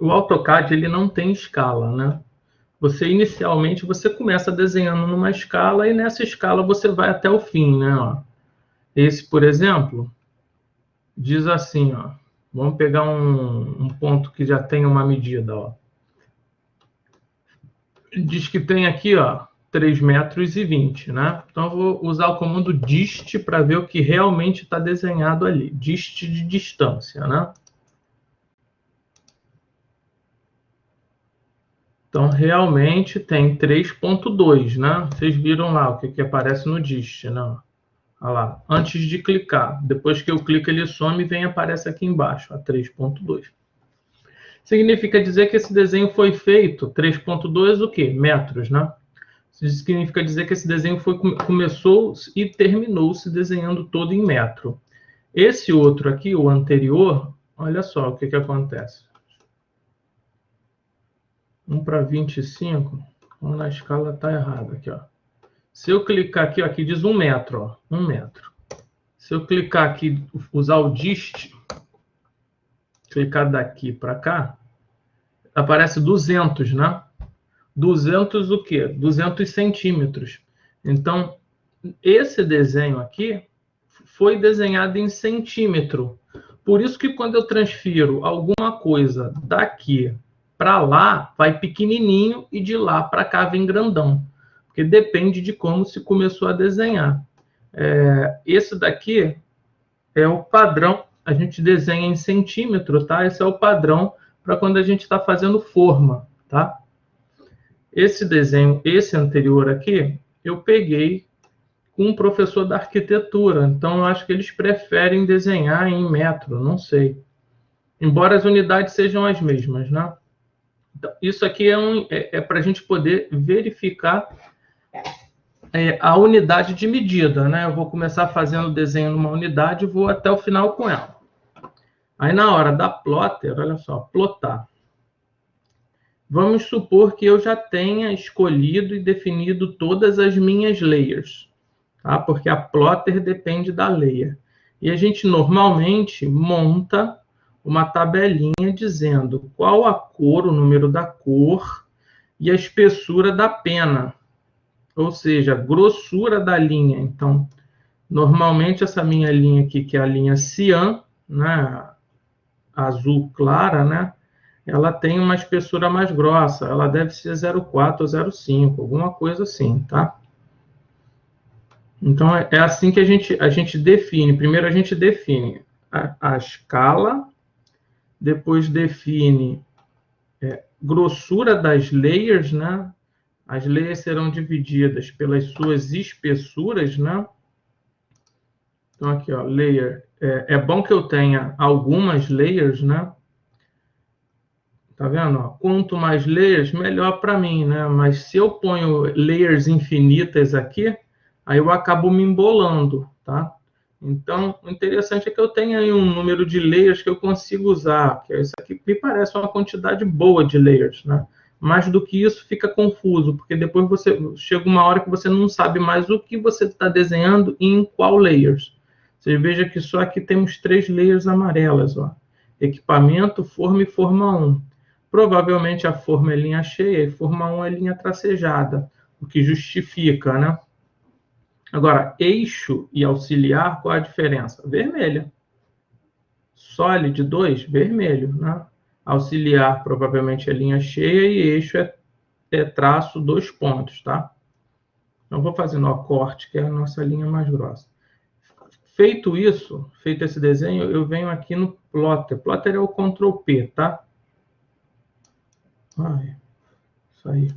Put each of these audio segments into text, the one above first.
o AutoCAD ele não tem escala, né? Inicialmente você começa desenhando numa escala e nessa escala você vai até o fim, né? Ó. Esse, por exemplo, diz assim, ó. Vamos pegar um ponto que já tem uma medida, ó. Diz que tem aqui, ó, 3,20 metros, né? Então eu vou usar o comando dist para ver o que realmente está desenhado ali. Dist de distância, né? Então, realmente tem 3,2, né? Vocês viram lá o que aparece no dist, né? Olha lá, antes de clicar. Depois que eu clico, ele some e vem aparece aqui embaixo, a 3,2. Significa dizer que esse desenho foi feito, 3,2 o quê? Metros, né? Isso significa dizer que esse desenho começou e terminou se desenhando todo em metro. Esse outro aqui, o anterior, olha só o que acontece. 1:25, então na escala está errada aqui, ó. Se eu clicar aqui, ó, aqui diz 1 metro, ó, 1 metro. Se eu clicar aqui, usar o dist, clicar daqui para cá, aparece 200, né? 200 o quê? 200 centímetros. Então, esse desenho aqui foi desenhado em centímetro. Por isso que quando eu transfiro alguma coisa daqui para lá, vai pequenininho e de lá para cá vem grandão. Porque depende de como se começou a desenhar. Esse daqui é o padrão. A gente desenha em centímetro, tá? Esse é o padrão para quando a gente está fazendo forma, tá? Esse desenho, esse anterior aqui, eu peguei com um professor da arquitetura. Então, eu acho que eles preferem desenhar em metro, não sei. Embora as unidades sejam as mesmas, né? Então, isso aqui é para a gente poder verificar a unidade de medida, né? Eu vou começar fazendo o desenho numa unidade e vou até o final com ela. Aí, na hora da plotter, olha só, plotar. Vamos supor que eu já tenha escolhido e definido todas as minhas layers, tá? Porque a plotter depende da layer. E a gente normalmente monta uma tabelinha dizendo qual a cor, o número da cor e a espessura da pena, ou seja, a grossura da linha. Então, normalmente essa minha linha aqui, que é a linha cian, né, azul clara, né, ela tem uma espessura mais grossa, ela deve ser 0,4 ou 0,5, alguma coisa assim, tá? Então, é assim que a gente define. Primeiro, a gente define a escala, depois define grossura das layers, né? As layers serão divididas pelas suas espessuras, né? Então, aqui, ó, layer. É bom que eu tenha algumas layers, né? Tá vendo? Ó? Quanto mais layers, melhor para mim, né? Mas se eu ponho layers infinitas aqui, aí eu acabo me embolando, tá? Então, o interessante é que eu tenha aí um número de layers que eu consigo usar, que isso aqui me parece uma quantidade boa de layers, né? Mais do que isso fica confuso, porque depois chega uma hora que você não sabe mais o que você está desenhando e em qual layers. Você veja que só aqui temos 3 layers amarelas, ó. Equipamento, forma e forma 1. Provavelmente a forma é linha cheia e forma 1 é linha tracejada, o que justifica, né? Agora, eixo e auxiliar, qual a diferença? Vermelha. Solid 2, vermelho, né? Auxiliar provavelmente é linha cheia e eixo é traço 2 pontos, tá? Então, vou fazendo o corte, que é a nossa linha mais grossa. Feito isso, feito esse desenho, eu venho aqui no plotter. Plotter é o Ctrl P, tá? Isso aí.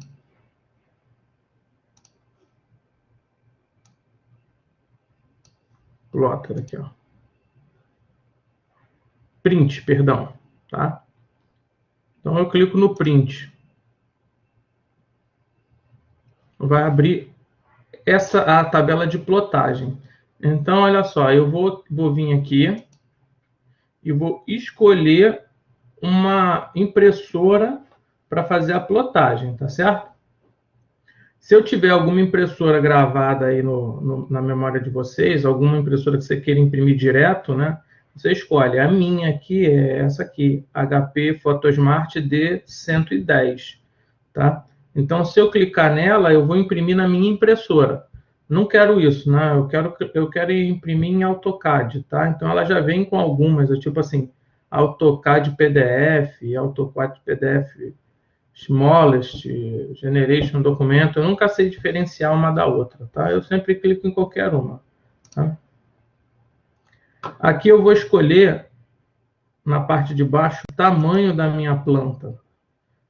Plotter aqui, ó. Print, perdão, tá? Então, eu clico no print. Vai abrir a tabela de plotagem. Então, olha só, eu vou vir aqui e vou escolher uma impressora para fazer a plotagem, tá certo? Se eu tiver alguma impressora gravada aí na memória de vocês, alguma impressora que você queira imprimir direto, né? Você escolhe. A minha aqui é essa aqui, HP PhotoSmart D110, tá? Então, se eu clicar nela, eu vou imprimir na minha impressora. Não quero isso, né? Eu quero imprimir em AutoCAD, tá? Então, ela já vem com algumas, tipo assim, AutoCAD PDF, AutoCAD PDF Smallest, Generation Documento. Eu nunca sei diferenciar uma da outra, tá? Eu sempre clico em qualquer uma, tá? Aqui eu vou escolher, na parte de baixo, o tamanho da minha planta.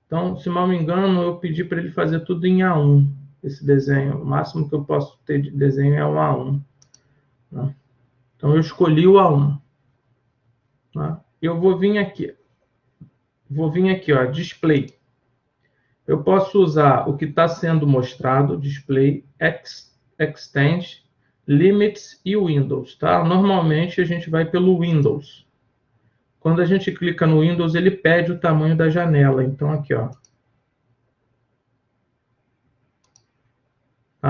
Então, se mal me engano, eu pedi para ele fazer tudo em A1, esse desenho. O máximo que eu posso ter de desenho é o A1. Né? Então, eu escolhi o A1. Tá? Eu vou vir aqui. Ó, Display. Eu posso usar o que está sendo mostrado, Display, Extend, Limits e Windows. Tá? Normalmente, a gente vai pelo Windows. Quando a gente clica no Windows, ele pede o tamanho da janela. Então, aqui, ó.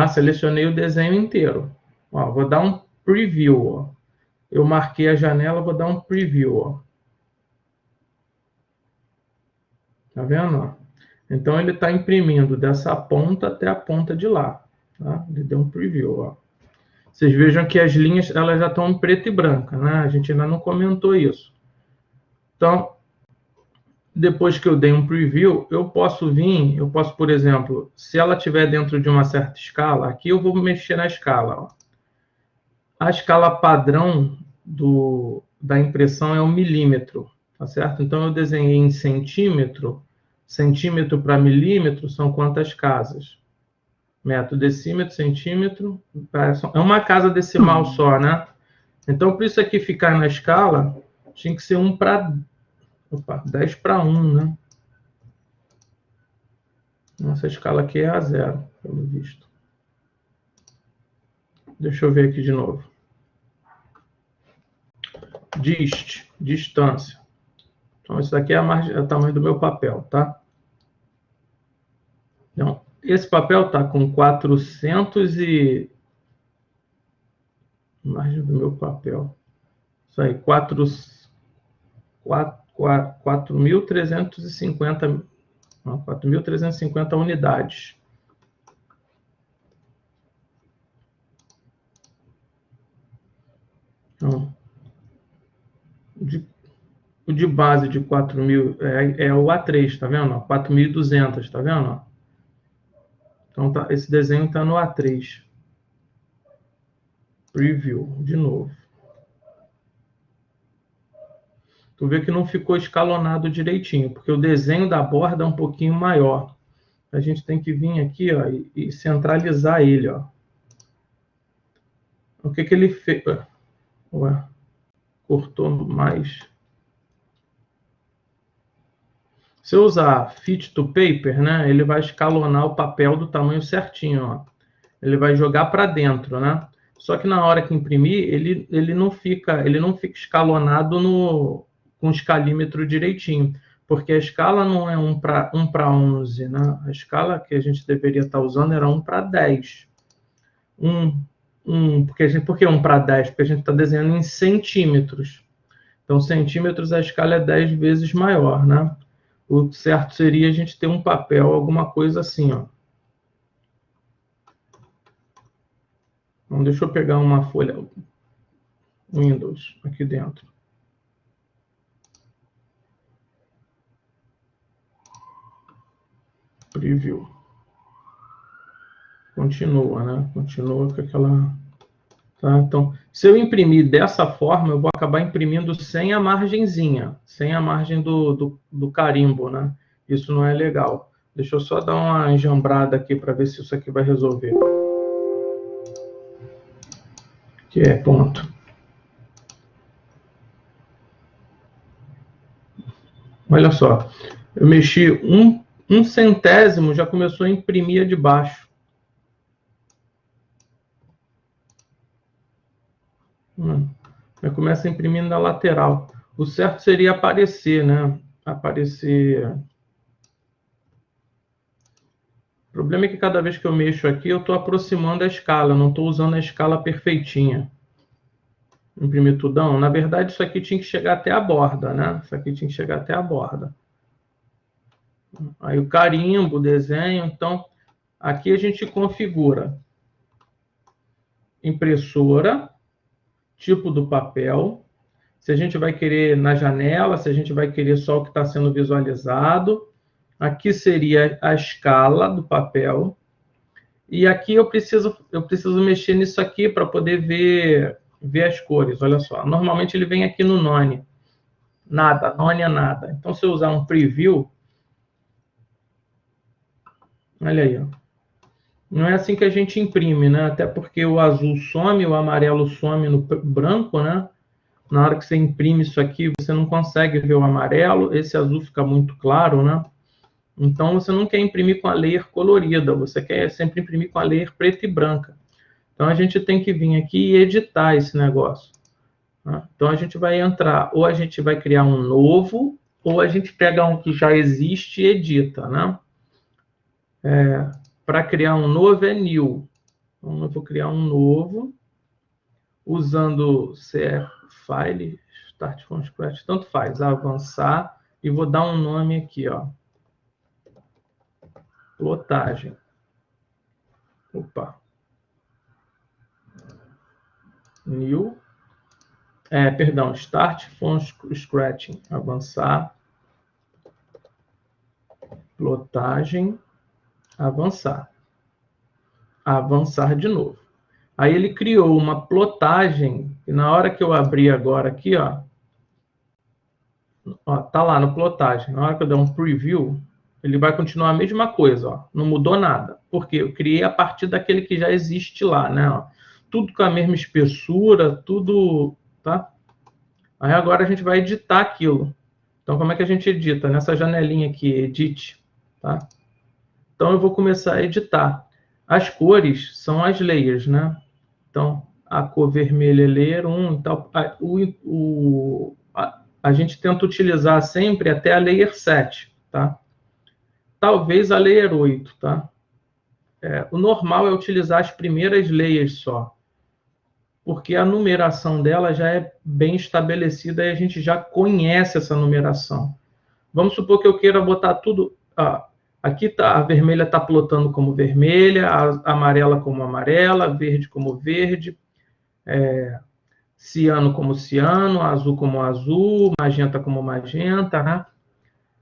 Selecionei o desenho inteiro. Ó, vou dar um preview. Ó. Eu marquei a janela, vou dar um preview. Ó. Tá vendo? Ó? Então, ele está imprimindo dessa ponta até a ponta de lá. Tá? Ele deu um preview. Ó. Vocês vejam que as linhas elas já estão em preto e branca. Né? A gente ainda não comentou isso. Então, depois que eu dei um preview, eu posso, por exemplo, se ela estiver dentro de uma certa escala, aqui eu vou mexer na escala. Ó. A escala padrão da impressão é 1 milímetro, tá certo? Então, eu desenhei em centímetro para milímetro são quantas casas? Metro, decímetro, centímetro, é uma casa decimal só, né? Então, por isso aqui ficar na escala, tinha que ser 10 para 1, né? Nossa escala aqui é a 0, pelo visto. Deixa eu ver aqui de novo. Distância. Então, isso aqui é o tamanho do meu papel, tá? Então, esse papel está com 400 e... Margem do meu papel. Isso aí, 4.350 unidades. Então, o de base de 4.000 é o A3, tá vendo? 4.200, tá vendo? Então, esse desenho está no A3. Preview, de novo. Tu vê que não ficou escalonado direitinho, porque o desenho da borda é um pouquinho maior. A gente tem que vir aqui, ó, e centralizar ele, ó. O que ele fez? Ué, cortou mais. Se eu usar Fit to Paper, né, ele vai escalonar o papel do tamanho certinho, ó. Ele vai jogar para dentro, né? Só que na hora que imprimir, ele não fica escalonado com escalímetro direitinho, porque a escala não é 1 para 11, né? A escala que a gente deveria estar usando era 1 para 10. Por que 1 para 10? Porque a gente está desenhando em centímetros. Então, centímetros, a escala é 10 vezes maior, né? O certo seria a gente ter um papel, alguma coisa assim, ó. Então, deixa eu pegar uma folha Windows aqui dentro. Preview. Continua, né? Continua com aquela... Tá? Então, se eu imprimir dessa forma, eu vou acabar imprimindo sem a margenzinha, sem a margem do carimbo, né? Isso não é legal. Deixa eu só dar uma enjambrada aqui para ver se isso aqui vai resolver. Que é ponto. Olha só, eu mexi um centésimo, já começou a imprimir de baixo. Já começa a imprimir na lateral. O certo seria aparecer, né? Aparecer. O problema é que cada vez que eu mexo aqui, eu estou aproximando a escala, não estou usando a escala perfeitinha. Imprimir tudão. Na verdade, isso aqui tinha que chegar até a borda, né? Isso aqui tinha que chegar até a borda. Aí o carimbo, o desenho. Então, aqui a gente configura impressora, tipo do papel, se a gente vai querer na janela, se a gente vai querer só o que está sendo visualizado. Aqui seria a escala do papel. E aqui eu preciso mexer nisso aqui para poder ver as cores. Olha só, normalmente ele vem aqui no None. Nada, None é nada. Então, se eu usar um preview, olha aí, ó. Não é assim que a gente imprime, né? Até porque o azul some, o amarelo some no branco, né? Na hora que você imprime isso aqui, você não consegue ver o amarelo, esse azul fica muito claro, né? Então, você não quer imprimir com a layer colorida, você quer sempre imprimir com a layer preta e branca. Então, a gente tem que vir aqui e editar esse negócio. Né? Então, a gente vai entrar, ou a gente vai criar um novo, ou a gente pega um que já existe e edita, né? Para criar um novo é new. Então, eu vou criar um novo, usando CF File, Start from Scratch, tanto faz, avançar, e vou dar um nome aqui, ó. Plotagem. Opa. New. Perdão, Start from Scratch, avançar. Plotagem, avançar. Avançar de novo. Aí ele criou uma plotagem, e na hora que eu abrir agora aqui, ó, tá lá no plotagem. Na hora que eu der um preview, ele vai continuar a mesma coisa, ó. Não mudou nada. Porque eu criei a partir daquele que já existe lá, né? Ó. Tudo com a mesma espessura, tudo, tá? Aí agora a gente vai editar aquilo. Então, como é que a gente edita? Nessa janelinha aqui, Edit, tá? Então, eu vou começar a editar. As cores são as layers, né? Então, a cor vermelha é layer 1 e tal. A gente tenta utilizar sempre até a layer 7, tá? Talvez a layer 8, tá? O normal é utilizar as primeiras layers só, porque a numeração dela já é bem estabelecida e a gente já conhece essa numeração. Vamos supor que eu queira botar tudo... aqui tá, a vermelha está plotando como vermelha, a amarela como amarela, verde como verde, ciano como ciano, azul como azul, magenta como magenta, né?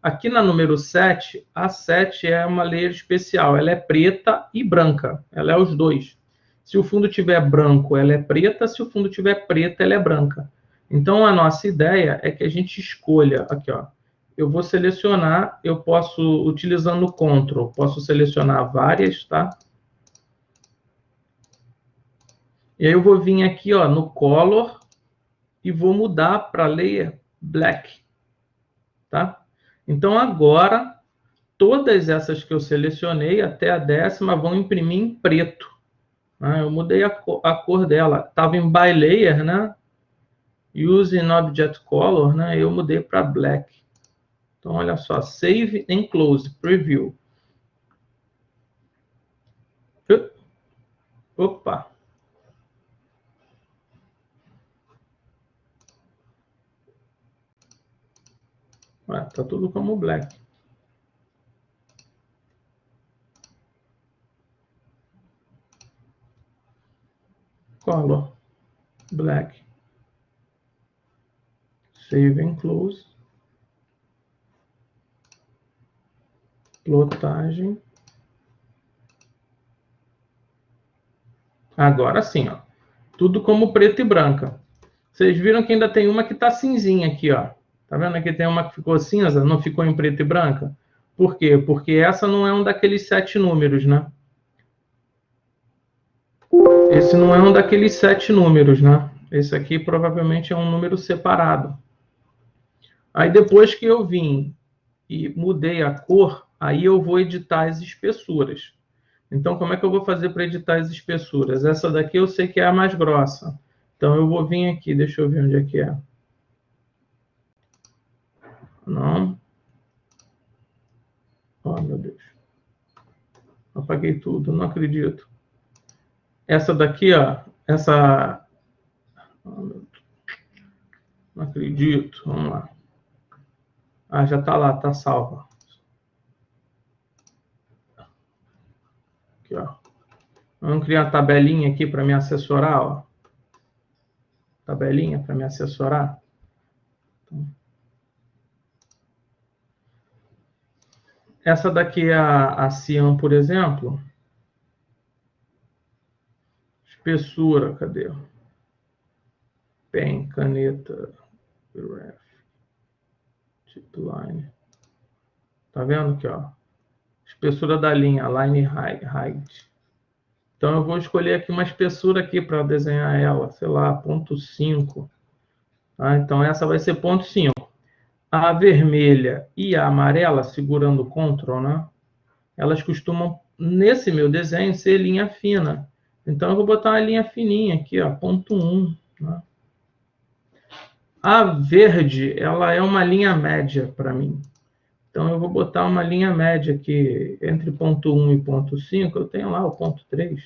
Aqui na número 7, a 7 é uma layer especial. Ela é preta e branca. Ela é os dois. Se o fundo tiver branco, ela é preta. Se o fundo tiver preta, ela é branca. Então, a nossa ideia é que a gente escolha... Aqui, ó. Eu vou selecionar, eu posso, utilizando o Ctrl, posso selecionar várias, tá? E aí eu vou vir aqui, ó, no Color e vou mudar para Layer Black, tá? Então, agora, todas essas que eu selecionei, até a 10ª, vão imprimir em preto. Né? Eu mudei a cor dela. Estava em By Layer, né? Using Object Color, né? Eu mudei para Black. Então, olha só. Save and Close. Preview. Opa! Tá tudo como Black. Color. Black. Save and Close. Plotagem. Agora sim, ó. Tudo como preto e branca. Vocês viram que ainda tem uma que está cinzinha aqui, ó. Tá vendo aqui tem uma que ficou cinza, não ficou em preto e branca? Por quê? Porque essa não é um daqueles 7 números, né? Esse não é um daqueles 7 números, né? Esse aqui provavelmente é um número separado. Aí depois que eu vim e mudei a cor, aí eu vou editar as espessuras. Então, como é que eu vou fazer para editar as espessuras? Essa daqui eu sei que é a mais grossa. Então, eu vou vir aqui, deixa eu ver onde é que é. Não. Oh, meu Deus. Apaguei tudo, não acredito. Essa daqui, ó, essa... Não acredito. Vamos lá. Ah, já está lá, está salva. Aqui, ó. Vamos criar uma tabelinha aqui para me assessorar, ó. Tabelinha para me assessorar. Essa daqui é a Cian, por exemplo. Espessura, cadê? Pen, caneta, graph, tip line. Tá vendo aqui, ó? Espessura da linha, line height. Então eu vou escolher aqui uma espessura aqui para desenhar ela, sei lá, 0,5. Tá? Então essa vai ser 0,5. A vermelha e a amarela, segurando o Ctrl, né? Elas costumam, nesse meu desenho, ser linha fina. Então eu vou botar uma linha fininha aqui, ó, 0,1. Né? A verde, ela é uma linha média para mim. Então eu vou botar uma linha média aqui entre 0,1 e 0,5. Eu tenho lá o 0,3.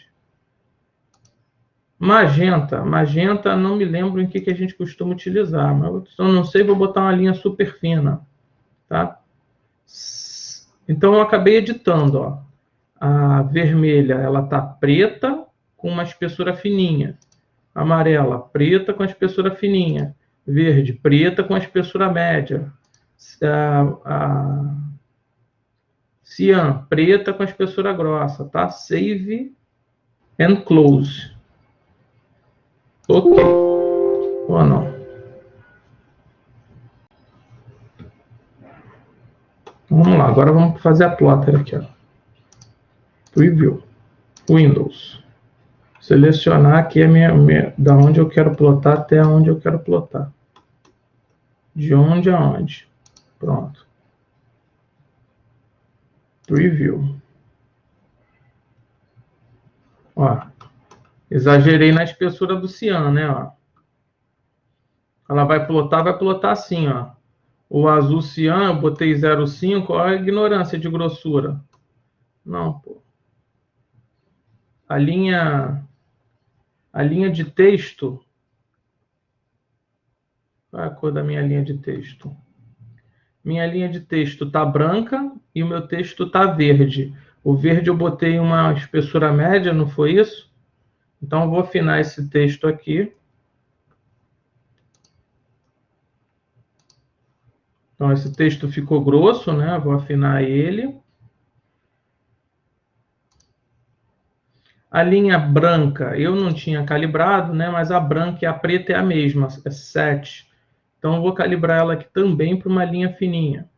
Magenta, não me lembro em que a gente costuma utilizar, mas se eu não sei, vou botar uma linha super fina, tá? Então eu acabei editando, ó. A vermelha, ela tá preta com uma espessura fininha. Amarela, preta com a espessura fininha. Verde, preta com a espessura média. A cian, preta com a espessura grossa, tá? Save and close. Ok. Ou não? Vamos lá, agora vamos fazer a plotter aqui, ó. Preview. Windows. Selecionar aqui da onde eu quero plotar até onde eu quero plotar. De onde a onde. Pronto. Preview. Ó, exagerei na espessura do cian, né? Ó. Ela vai plotar assim, ó. O azul cian, eu botei 0,5, olha a ignorância de grossura. Não, pô. A linha de texto. Qual é a cor da minha linha de texto? Minha linha de texto está branca e o meu texto está verde. O verde eu botei uma espessura média, não foi isso? Então eu vou afinar esse texto aqui. Então esse texto ficou grosso, né? Vou afinar ele. A linha branca eu não tinha calibrado, né? Mas a branca e a preta é a mesma, é 7. Então eu vou calibrar ela aqui também para uma linha fininha.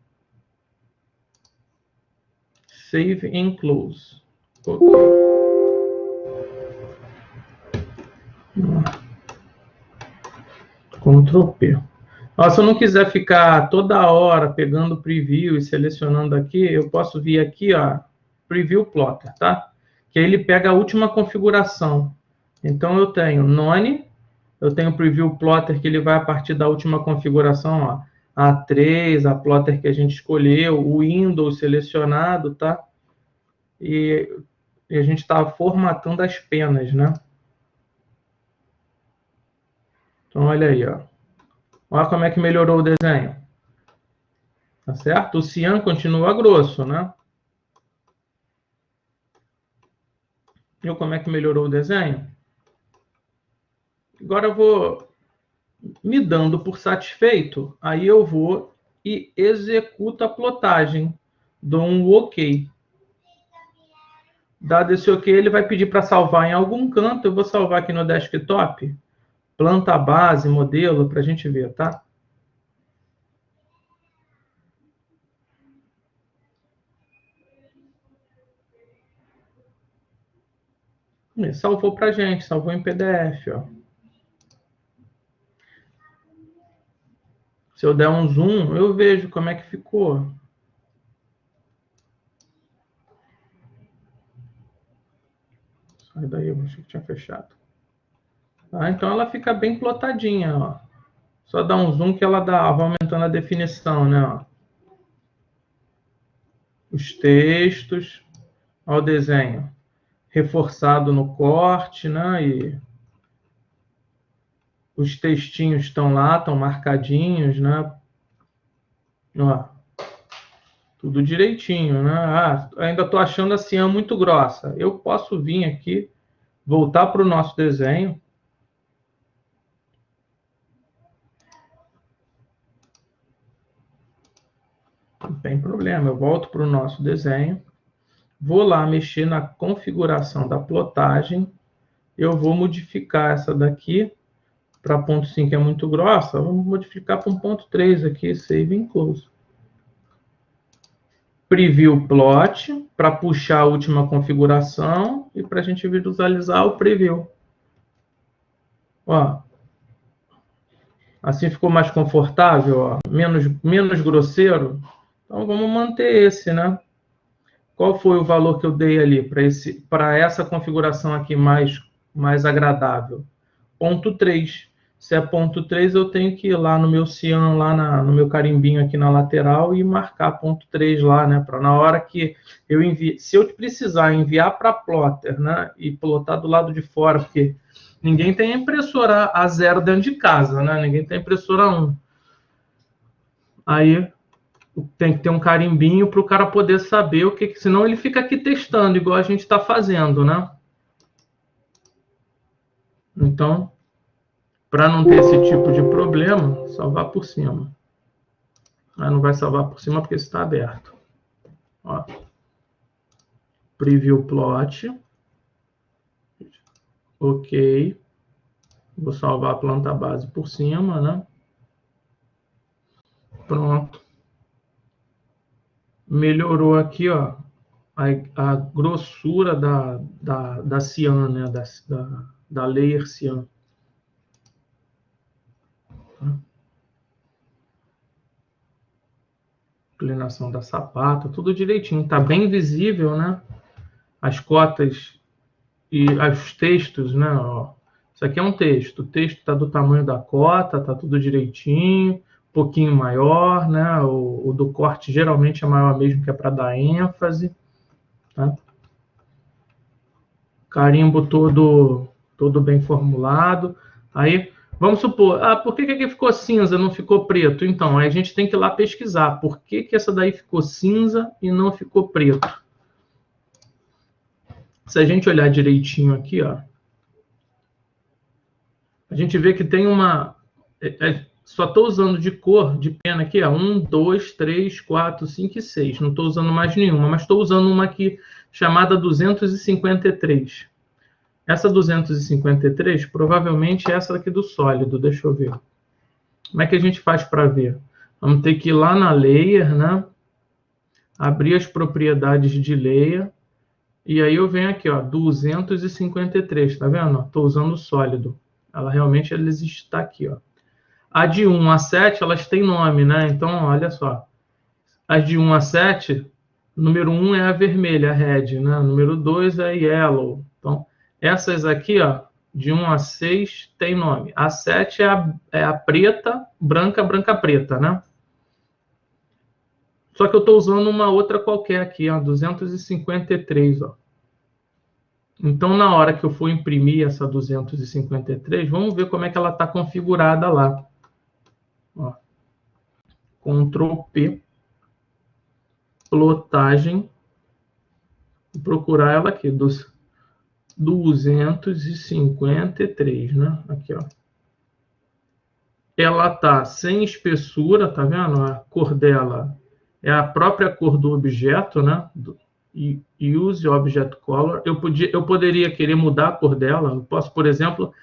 Save and close. Ok. Ctrl P. Se eu não quiser ficar toda hora pegando o preview e selecionando aqui, eu posso vir aqui, ó, Preview Plotter, tá? Que aí ele pega a última configuração. Então eu tenho None, eu tenho Preview Plotter que ele vai a partir da última configuração, ó, A3, a plotter que a gente escolheu, o Windows selecionado, tá? E a gente está formatando as penas, né? Então olha aí, ó. Olha como é que melhorou o desenho. Tá certo? O cian continua grosso, né? Viu como é que melhorou o desenho? Agora eu vou me dando por satisfeito, aí eu vou e executo a plotagem. Dou um OK. Dado esse OK, ele vai pedir para salvar em algum canto. Eu vou salvar aqui no desktop. Planta base, modelo, para a gente ver, tá? Salvou para a gente, salvou em PDF, ó. Se eu der um zoom, eu vejo como é que ficou. Sai daí, eu achei que tinha fechado. Tá? Então ela fica bem plotadinha, ó. Só dá um zoom que ela vai aumentando a definição, né? Ó. Os textos, ó, o desenho reforçado no corte, né? E Os textinhos estão lá, estão marcadinhos, né? Ó, tudo direitinho, né? Ah, ainda estou achando a cian muito grossa. Eu posso vir aqui, voltar para o nosso desenho. Não tem problema, eu volto para o nosso desenho. Vou lá mexer na configuração da plotagem. Eu vou modificar essa daqui para ponto 5 é muito grossa. Vamos modificar para um ponto 3 aqui, save and close. Preview plot, para puxar a última configuração e para a gente visualizar o preview. Ó, assim ficou mais confortável, ó, menos grosseiro. Então vamos manter esse, né? Qual foi o valor que eu dei ali para essa configuração aqui mais agradável? Ponto 3. Se é ponto 3, eu tenho que ir lá no meu cian, lá no meu carimbinho aqui na lateral e marcar ponto 3 lá, né? Para na hora que eu envie, se eu precisar enviar para a plotter, né? E plotar do lado de fora, porque ninguém tem impressora A0 dentro de casa, né? Ninguém tem impressora 1. Aí tem que ter um carimbinho para o cara poder saber o que, senão ele fica aqui testando, igual a gente está fazendo, né? Então, para não ter esse tipo de problema, salvar por cima. Aí não vai salvar por cima porque está aberto. Ó. Preview plot. Ok. Vou salvar a planta base por cima, né? Pronto. Melhorou aqui, ó, a grossura da cian, né? Da layer cian. Inclinação da sapata, tudo direitinho. Tá bem visível, né? As cotas e os textos, né? Ó, isso aqui é um texto. O texto está do tamanho da cota, tá tudo direitinho, um pouquinho maior, né? O do corte geralmente é maior mesmo, que é para dar ênfase, tá? Carimbo todo bem formulado. Aí, vamos supor, por que aqui ficou cinza, não ficou preto? Então, aí a gente tem que ir lá pesquisar por que essa daí ficou cinza e não ficou preto. Se a gente olhar direitinho aqui, ó, a gente vê que tem uma... só estou usando de cor, de pena aqui, ó, 1, 2, 3, 4, 5 e 6. Não estou usando mais nenhuma, mas estou usando uma aqui chamada 253. Essa 253, provavelmente é essa aqui do sólido. Deixa eu ver. Como é que a gente faz para ver? Vamos ter que ir lá na layer, né? Abrir as propriedades de layer. E aí eu venho aqui, ó, 253, tá vendo? Estou usando o sólido. Ela realmente está aqui, ó. A de 1 a 7, elas têm nome, né? Então, olha só. As de 1 a 7, número 1 é a vermelha, a red, né? Número 2 é a yellow. Então, essas aqui, ó, de 1 a 6 tem nome. A 7 é a preta, branca, branca, preta, né? Só que eu estou usando uma outra qualquer aqui, ó, 253, ó. Então, na hora que eu for imprimir essa 253, vamos ver como é que ela está configurada lá. Ó. Ctrl P, plotagem, vou procurar ela aqui, 253, né? Aqui, ó. Ela tá sem espessura, tá vendo? A cor dela é a própria cor do objeto, né? Use Object Color. Eu poderia querer mudar a cor dela. Eu posso, por exemplo,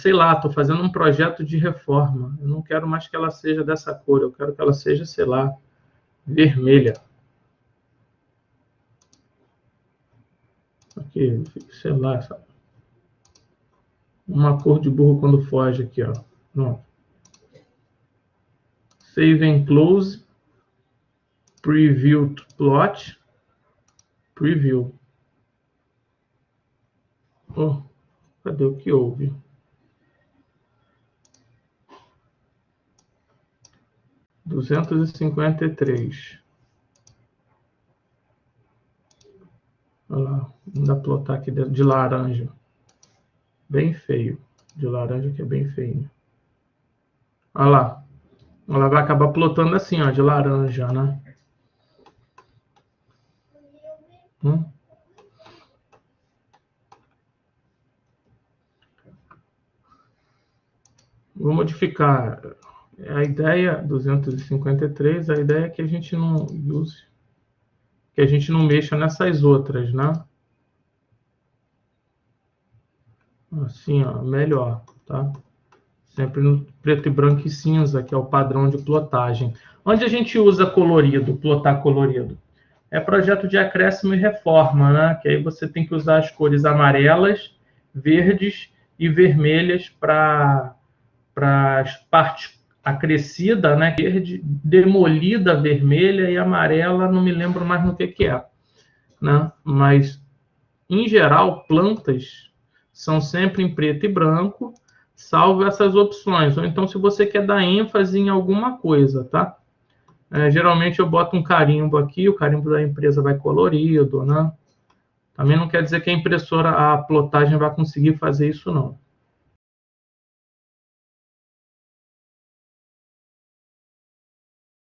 sei lá, estou fazendo um projeto de reforma. Eu não quero mais que ela seja dessa cor. Eu quero que ela seja, sei lá, vermelha. Aqui, sei lá, sabe? Uma cor de burro quando foge aqui, ó. Pronto. Save and close. Preview plot. Preview. Oh, cadê o que houve? Duzentos e cinquenta e três. Olha lá, vamos dar plotar aqui de laranja. Bem feio. de laranja que é bem feio. Olha lá. Ela vai acabar plotando assim, ó, de laranja, né? Vou modificar a ideia 253, a ideia é que a gente não use, que a gente não mexa nessas outras, né? Assim, ó, melhor, tá? Sempre no preto e branco e cinza, que é o padrão de plotagem. Onde a gente usa colorido, plotar colorido? É projeto de acréscimo e reforma, né? Que aí você tem que usar as cores amarelas, verdes e vermelhas para as partes acrescida, né? Verde, demolida, vermelha e amarela, não me lembro mais no que é, né? Mas, em geral, plantas são sempre em preto e branco, salvo essas opções. Ou então, se você quer dar ênfase em alguma coisa, tá? Geralmente eu boto um carimbo aqui, o carimbo da empresa vai colorido, né? Também não quer dizer que a impressora, a plotagem vai conseguir fazer isso, não.